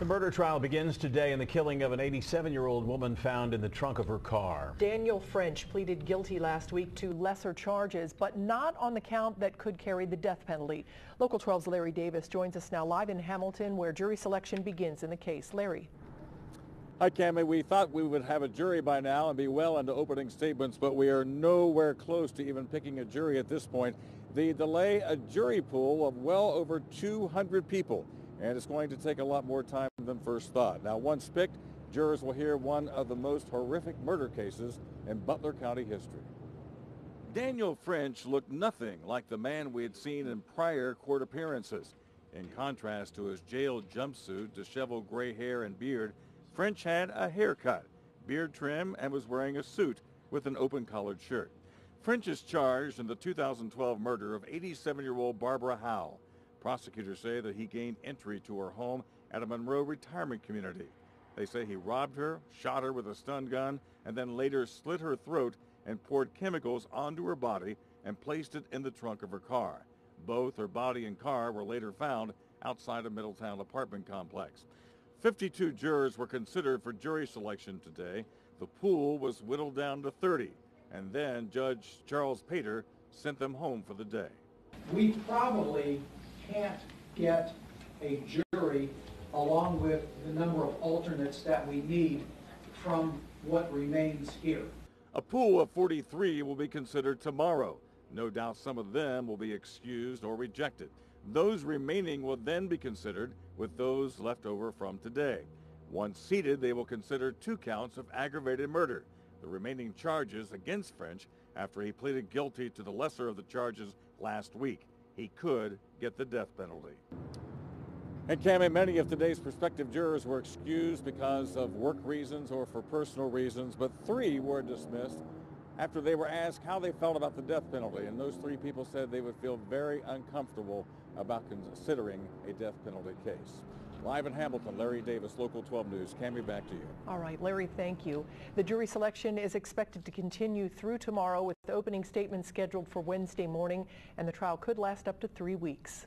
The murder trial begins today in the killing of an 87-year-old woman found in the trunk of her car. Daniel French pleaded guilty last week to lesser charges, but not on the count that could carry the death penalty. Local 12's Larry Davis joins us now live in Hamilton, where jury selection begins in the case. Larry. Hi, Cammie. We thought we would have a jury by now and be well into opening statements, but we are nowhere close to even picking a jury at this point. The delay, a jury pool of well over 200 people, and it's going to take a lot more time than first thought. Now, once picked, jurors will hear one of the most horrific murder cases in Butler County history. Daniel French looked nothing like the man we had seen in prior court appearances. In contrast to his jail jumpsuit, disheveled gray hair and beard, French had a haircut, beard trim, and was wearing a suit with an open-collared shirt. French is charged in the 2012 murder of 87-year-old Barbara Howe. Prosecutors say that he gained entry to her home at a Monroe retirement community. They say he robbed her, shot her with a stun gun, and then later slit her throat and poured chemicals onto her body and placed it in the trunk of her car. Both her body and car were later found outside a Middletown apartment complex. 52 jurors were considered for jury selection today. The pool was whittled down to 30, and then Judge Charles Pater sent them home for the day. We probably can't get a jury along with the number of alternates that we need from what remains here. A pool of 43 will be considered tomorrow. No doubt some of them will be excused or rejected. Those remaining will then be considered with those left over from today. Once seated, they will consider 2 counts of aggravated murder, the remaining charges against French after he pleaded guilty to the lesser of the charges last week. He could get the death penalty. And Cammie, many of today's prospective jurors were excused because of work reasons or for personal reasons, but 3 were dismissed after they were asked how they felt about the death penalty. And those 3 people said they would feel very uncomfortable about considering a death penalty case. Live in Hamilton, Larry Davis, Local 12 News. Cammie, back to you. All right, Larry, thank you. The jury selection is expected to continue through tomorrow with the opening statements scheduled for Wednesday morning, and the trial could last up to 3 weeks.